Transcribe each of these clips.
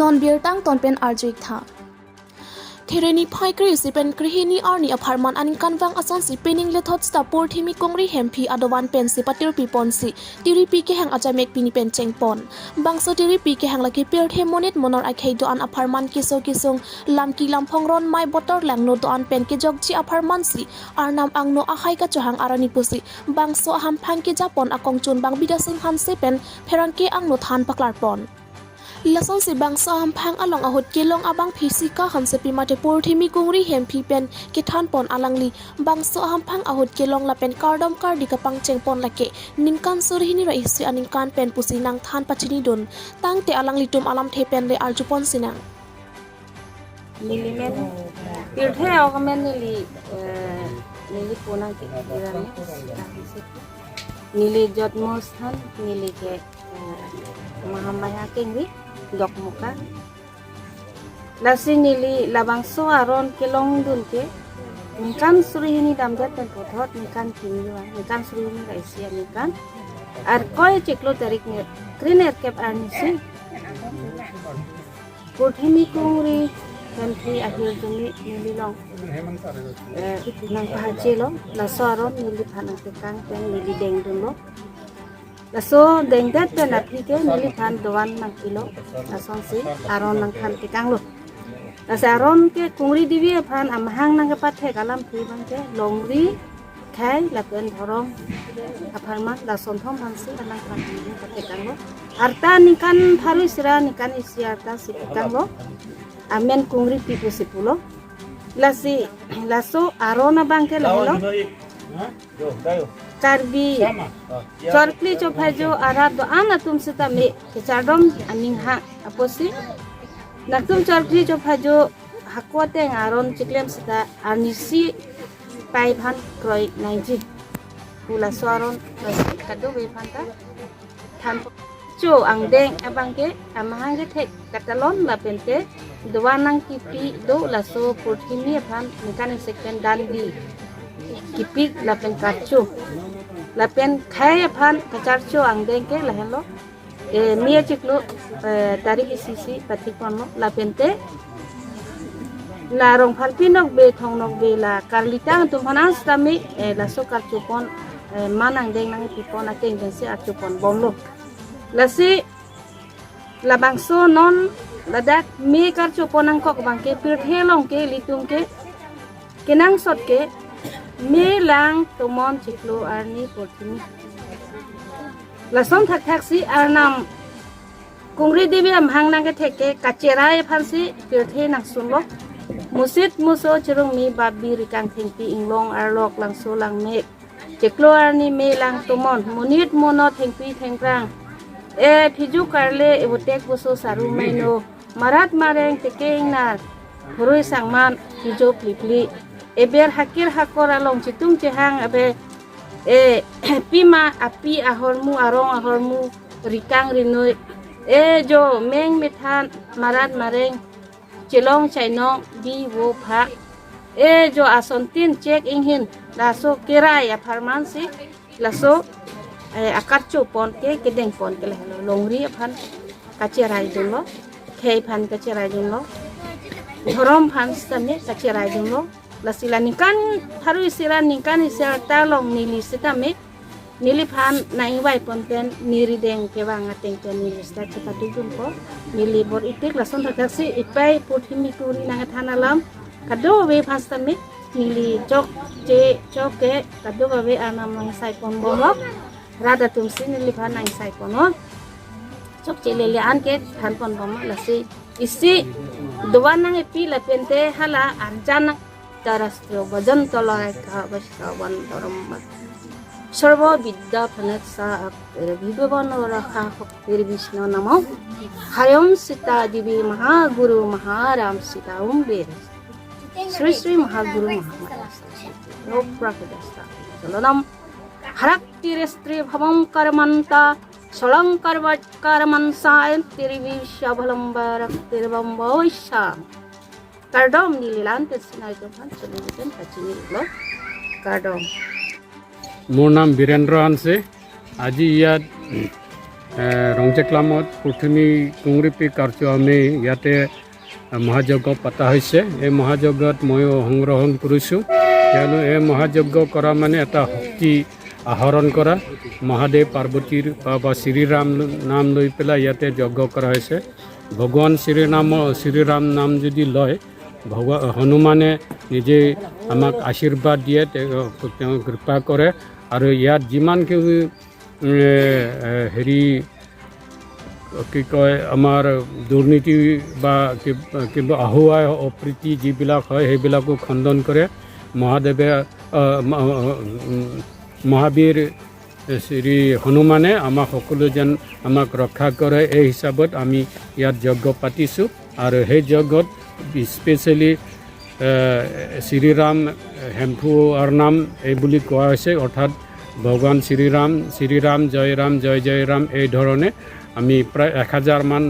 non beer tang ton pen arjuik tha Thereni phai kri sipen krihini arni aparman aning kanwang ason si pening le thot sta por thimi kongri hempi adowan pen si patir pi pon si tiri pi ke hang ajamek pini pen cheng pon bangso tiri pi ke hang laki per the monet monor akhei do an aparman kiso kisung lamki lamphong ron mai botor lang no do an pen ke jogchi aparman si arnam angno ahai ka chohang arani pusi bangso ham phang ke japon akong chun bang bidasim han se pen pheran ke angno than paklar pon Lason si bangsa hampang along ahot kilong abang fisika han sepi mate por thimi kungri hem phi pen ki than pon alangli bangsa hampang ahot kilong la pen kardom kar di kapang cheng pon lake ninkan surhi ni ra isi aning kan pen pusi nang than pachini don tang te alangli tum alam the pen le arju pon sinang Nili men tirthe augmen nili punang ke kirane nili jotmosthan nili ke Mahamaya kengri dok muka lasi nili labangso aron kelong dun ke nikan suri ini damdat dan pothot nikan kinjuan nikan suri ini raisia nikan ar koi ceklo tarik ne kriner kep anisi pothimi kungri country akhir jumi nili long nang pahaje lo laso aron nili phanang tekang pen nili deng dun lo Laso dengdat pen api ke nili phan doan nang kilo lason si aron nang khan tikang lo lasa aron ke kungri divi phan amahang nang kapat the kalam phi bang ke longri khai lapen thorong apharma lason thom phan si nang khan kapat kang lo arta nikan tharu sira nikan isi arta si tikang lo amen kungri pipu sipulo lasi laso arona bang ke lo Karbi Chorkli chopajo arad do ana tum sita me kechadom aning ha aposi natum chorkli chopajo hakwate ngaron chiklem sita anisi pai phan kroi 90 pula swaron kado be phanta than cho angdeng abangke amahang ke thek katalon la pente dowanang kipi do laso porthini phan nikan second dan di kipik lapen kacu lapen khai phan kacarcho angdeng ke lahelo mia ciklu tarik sisi patik pono lapente la rong phalpinok be thongnok be la karlita tum phanas tami la so karchu pon manang deng nang pipon ateng densi archu pon bomlo lasi la bangso non ladak me karchu ponang kok bangke pir thelong ke litung ke kenang sot ke Melang tumon ciklu arni portini lason thak thak si arnam kungri devi am hang nang ke theke kacerai phansi tirthe nang sunlo musit muso chirung mi babi rikang thengpi inglong arlok lang so lang me ciklu arni melang tumon munit mono thengpi thengrang phiju karle ebutek buso saru maino marat mareng tekeng nar hurui sangman phiju plipli eber hakir hakor along citung cehang abe pima api ahormu arong ahormu rikang rinoi jo meng methan marat mareng cilong chainong bi wo pha jo asontin cek inghin laso kirai ya farmansi laso akarcho pon ke kedeng pon ke longri phan kacerai dunlo khei phan kacerai dunlo thorom phan stame kacerai dunlo lasila nikan haru isira nikan isira talong nili sitame nili phan nai wai ponten niri deng kewang ateng pen nili sta chata dujum ko nili bor itik lason thakasi ipai puthimi turi nang thanalam kado we phastame nili chok che choke kado we anam nang sai pon bomok rada tumsi nili phan nang sai pono chok che lele an ke than pon bomok lasi isi doan nang epi la pente hala anjana Tarastro bajan tolai ka basawan doromat sarva vidya phanet sa bhibhavan rakha vishnu namo hayam sita divi mahaguru maharam sita umber Sri Sri Mahaguru Mahamaya no prakadasta salanam harak tirestri bhavam karmanta salang karmansa tirvisha bhalambarak tirvamboisha Kardom nililante sinai tuhan selidikan kacini lo kardom मोर नाम वीरेंद्र हंसे আজি ইয়াত ৰংজেকলামত প্ৰথমে কুংৰিপি কাৰ্য আমি ইয়াতে মহাযজ্ঞ পতা হৈছে এই মহাযজ্ঞত ময়ো সংগ্ৰহণ কৰিছোঁ কিয়নো এই মহাযজ্ঞ কৰা মানে এটা শক্তি আহৰণ কৰা মহাদেৱ পাৰ্বতীৰ বা শ্ৰীৰাম নাম লৈ পেলাই ইয়াতে যজ্ঞ কৰা হৈছে ভগৱান শ্ৰীৰাম নাম যদি লয় হনুমানে নিজে আমাক আশীৰ্বাদ দিয়ে তেওঁ কৃপা কৰে আৰু ইয়াত যিমানখিনি হেৰি কি কয় আমাৰ দুৰ্নীতি বা কিবা আহুৱাই অপ্ৰীতি যিবিলাক হয় সেইবিলাকো খণ্ডন কৰে মহাদেৱে মহাবীৰ শ্ৰী হনুমানে আমাক সকলো যেন আমাক ৰক্ষা কৰে এই হিচাপত আমি ইয়াত যজ্ঞ পাতিছোঁ আৰু সেই যজ্ঞত স্পেচিয়েলি শ্ৰীৰাম হেম্ফুৰ নাম এই বুলি কোৱা হৈছে অৰ্থাৎ ভগৱান শ্ৰীৰাম জয় ৰাম এই ধৰণে আমি প্ৰায় 1000 মান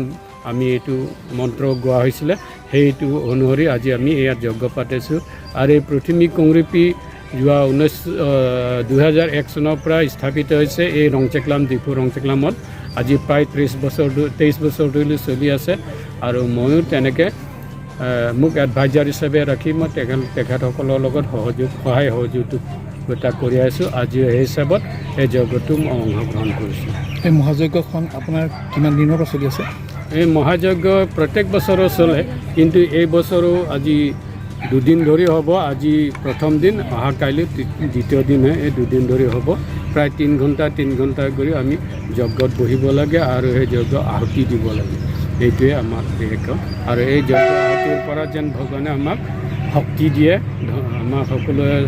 আমি এইটো মন্ত্ৰ গোৱা হৈছিলে সেইটো অনুসৰি আজি আমি ইয়াত যজ্ঞ পাতিছোঁ আৰু এই প্ৰথমে কুংৰিপি যোৱা 2001 চনৰ পৰা স্থাপিত হৈছে এই ৰংচেকলাম ডিফু ৰংচেকলামত আজি প্ৰায় 23 বছৰ ধৰি চলি আছে আৰু ময়ো তেনেকৈ মোক এডভাইজাৰ হিচাপে ৰাখি মই তেখেতসকলৰ লগত সহায় সহযোগিতা কৰি আছোঁ আজি সেই হিচাপত এই যজ্ঞটো মই অংশগ্ৰহণ কৰিছোঁ এই মহাযজ্ঞখন আপোনাৰ কিমান দিনৰ পৰা চলি আছে এই মহাযজ্ঞ প্ৰত্যেক বছৰো চলে কিন্তু এই বছৰো আজি 2 দিন ধৰি হ'ব আজি প্ৰথম দিন অহা কাইলৈ দ্বিতীয় দিনহে এই 2 দিন ধৰি হ'ব প্ৰায় 3 ঘণ্টা কৰি আমি যজ্ঞত বহিব লাগে আৰু সেই যজ্ঞ আহুতি দিব লাগে এইটোৱে আমাৰ বিশেষ আৰু এই যজ্ঞ আহুতিৰ পৰা যেন ভগৱানে আমাক শক্তি দিয়ে আমাক সকলোৱে